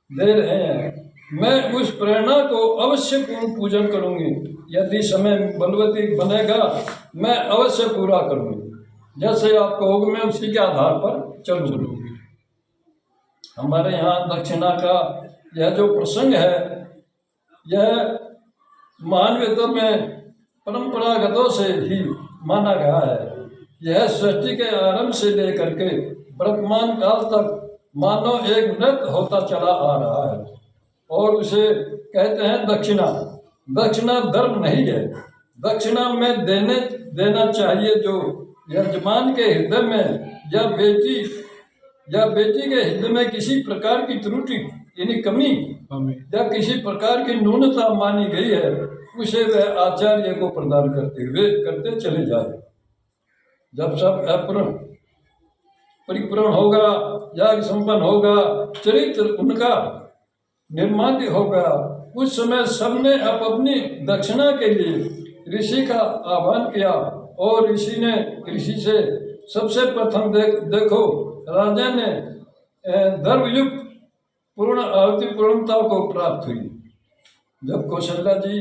दे रहे हैं, मैं उस प्रेरणा को अवश्य पूर्ण पूजन करूंगी। यदि समय बलवती बनेगा मैं अवश्य पूरा करूंगी। जैसे आप कहोगे मैं उसी के आधार पर चलूंगी। हमारे यहाँ दक्षिणा का यह जो प्रसंग है, यह मानवीयता में परंपरागतों से ही माना गया है। यह सृष्टि के आरंभ से लेकर के वर्तमान काल तक मानव एक नृत्य होता चला आ रहा है और उसे कहते हैं दक्षिणा। दक्षिणा धर्म नहीं है। दक्षिणा में देना चाहिए जो यजमान के हृदय में या बेटी के हृदय में किसी प्रकार की त्रुटि यानी कमी या किसी प्रकार की न्यूनता मानी गई है, उसे वह आचार्य को प्रदान करते चले जाए। जब सब परिपूर्ण होगा, याग संपन्न होगा, चरित्र उनका निर्माण होगा, उस समय सबने अपनी दक्षिणा के लिए ऋषि का आह्वान किया और ऋषि से सबसे प्रथम देखो राजा ने धर्मयुक्त पूर्ण आहुति पूर्णता को प्राप्त हुई। जब कौशल्या जी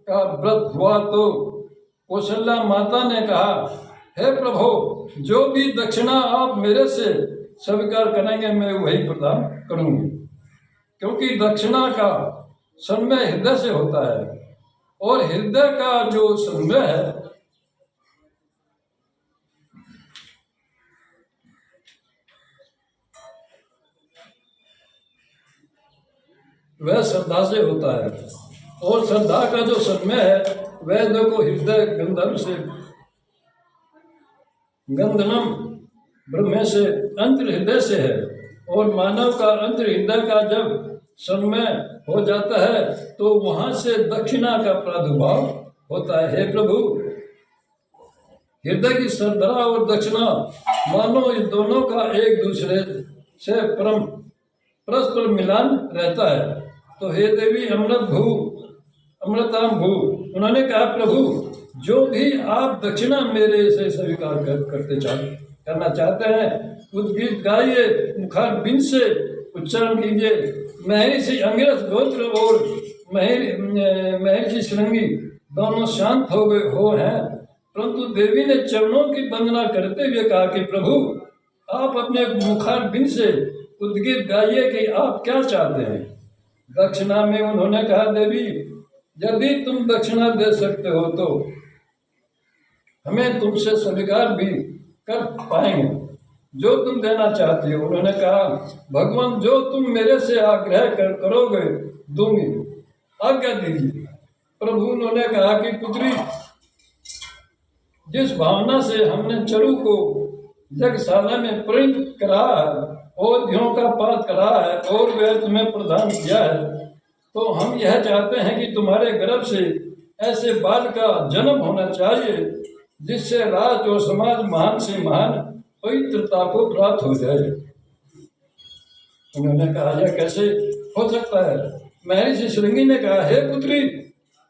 का व्रत हुआ तो कौशल्या माता ने कहा, हे प्रभु, जो भी दक्षिणा आप मेरे से स्वीकार करेंगे मैं वही प्रदान करूंगी। क्योंकि दक्षिणा का संमय हृदय से होता है और हृदय का जो संमय है वह श्रद्धा से होता है और श्रद्धा का जो संमय है वह देखो हृदय गंधर्व से गंधनम ब्रह्म से अंतर हृदय से है और मानव का अंतर हृदय का जब संमय हो जाता है तो वहां से दक्षिणा का प्रादुर्भाव होता है। हे प्रभु, हृदय की श्रद्धा और दक्षिणा मानो इस दोनों का एक दूसरे से परस्पर मिलान रहता है। तो हे देवी अमृताम भू, उन्होंने कहा, प्रभु, जो भी आप दक्षिणा मेरे से स्वीकार करना चाहते हैं उद्गीत गाइए, मुखार बिंद से उच्चारण कीजिए। महर्षि अंगिरस गोत्र और महर्षि श्रृंगी दोनों शांत हो हैं, परंतु देवी ने चरणों की वंदना करते हुए कहा कि प्रभु, आप अपने मुखार बिंद से उद्गीत गाइए कि आप क्या चाहते हैं। दक्षिणा में उन्होंने कहा, देवी, यदि तुम दक्षिणा दे सकते हो तो हमें तुमसे स्वीकार भी कर पाएंगे जो तुम देना चाहती हो। उन्होंने कहा, भगवान, जो तुम मेरे से आग्रह करोगे दूंगी, आज्ञा दीजिए। प्रभु उन्होंने कहा कि पुत्री, जिस भावना से हमने चरु को यज्ञशाला में परिणत करा है और ध्यों का पाठ करा है और वह तुम्हें प्रदान किया है, तो हम यह चाहते हैं कि तुम्हारे गर्भ से ऐसे बाल का जन्म होना चाहिए जिससे राज और समाज महान से महान पवित्रता को प्राप्त हो जाए। उन्होंने कहा, यह कैसे हो सकता है। महर्षि श्रृंगी ने कहा, हे पुत्री,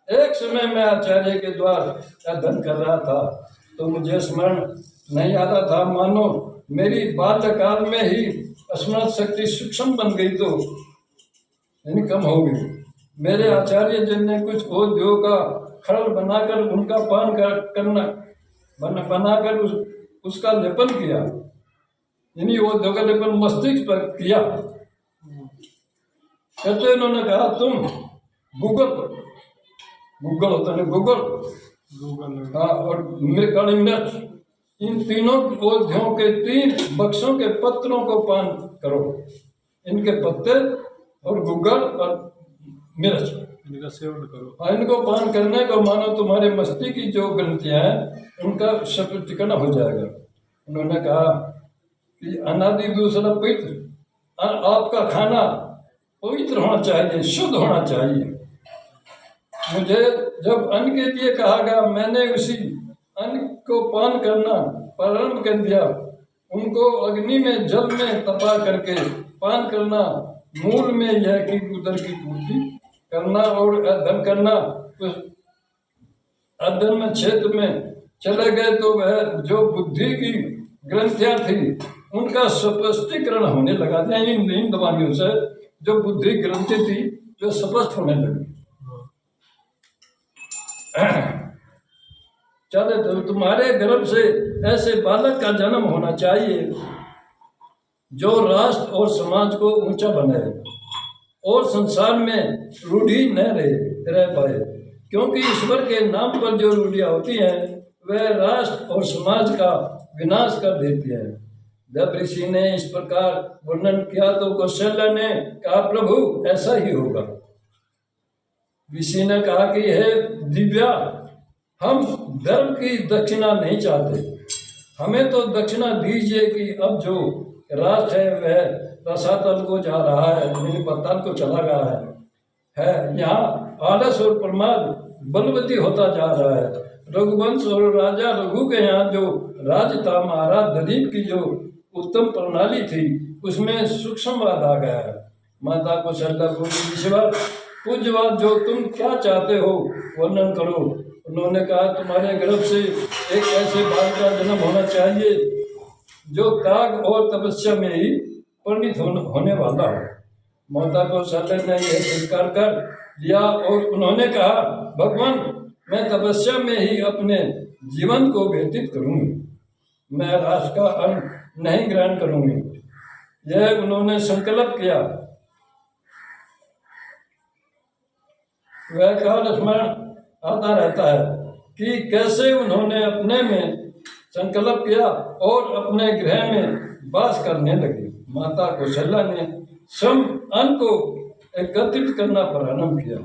एक समय मैं आचार्य के द्वार अध्ययन कर रहा था तो मुझे स्मरण नहीं आता था, मानो मेरी बाल्यकाल में ही स्मरण शक्ति सूक्ष्म बन गई तो कम हो गई। मेरे आचार्य जी ने कुछ औद्यों का खड़ल बनाकर उनका पान बनाकर उसका लेपन किया, यानी औद्यों का लेपन मस्तिष्क पर किया। कहते उन्होंने कहा, तुम गूगल होता है गूगल हाँ, और काली मिर्च, इन तीनों औद्यों के 3 बक्सों के पत्रों को पान करो। इनके पत्ते और गूगल और मिर्च इनका सेवन करो। इनको पान करने को मानो तुम्हारे मस्तिष्क की जो ग्रंथियां हैं उनका सफलीकरण हो जाएगा। उन्होंने कहा कि अनादि दूसरा पवित्र, आपका खाना पवित्र होना चाहिए, शुद्ध होना चाहिए। मुझे जब अन्न के लिए कहा गया, मैंने उसी अन्न को पान करना प्रारंभ कर दिया। उनको अग्नि में जल में तपा करके पान करना, मूल में यह कि उदर की पूर्ति करना और अध्ययन करना। उस अध्ययन में क्षेत्र में चले गए तो वह जो बुद्धि की ग्रंथियां थी उनका स्पष्टीकरण होने लगा था इन दवाइयों से, जो बुद्धि ग्रंथि थी जो स्पष्ट होने लगी। चले तो तुम्हारे गर्भ से ऐसे बालक का जन्म होना चाहिए जो राष्ट्र और समाज को ऊंचा बनाए और संसार में रूढ़ी न रह पाए, क्योंकि ईश्वर के नाम पर जो रूढ़ियां होती हैं वह राष्ट्र और समाज का विनाश कर देती है। जब ऋषि ने इस प्रकार वर्णन किया तो कौशल्या ने कहा, प्रभु ऐसा ही होगा। ऋषि ने कहा कि हे दिव्या, हम धर्म की दक्षिणा नहीं चाहते, हमें तो दक्षिणा दीजिए कि अब जो राष्ट्र है वह रसातल को जा रहा है, यानी पताल को चला गया है। यहाँ आलस और प्रमाद बलवती होता जा रहा है। रघुवंश और राजा रघु के यहाँ जो राज था, महाराज दलीप की जो उत्तम प्रणाली थी उसमें सूक्ष्मवाद आ गया है। माता कौशल्या बोली, ईश्वर पूज्यवाद, जो तुम क्या चाहते हो वर्णन करो। उन्होंने कहा, तुम्हारे गर्भ से एक ऐसे बाल का जन्म होना चाहिए जो त्याग और तपस्या में ही परिणित होने वाला हो। माता कौशल्या ने यह स्वीकार कर लिया और उन्होंने कहा, भगवान, मैं तपस्या में ही अपने जीवन को व्यतीत करूंगी, मैं राष्ट्र का अन्न नहीं ग्रहण करूंगी। यह उन्होंने संकल्प किया। वह काल स्मरण आता रहता है कि कैसे उन्होंने अपने में संकल्प किया और अपने गृह में वास करने लगे। माता कौशल्या ने श्रम अन्न को एकत्रित करना प्रारंभ किया।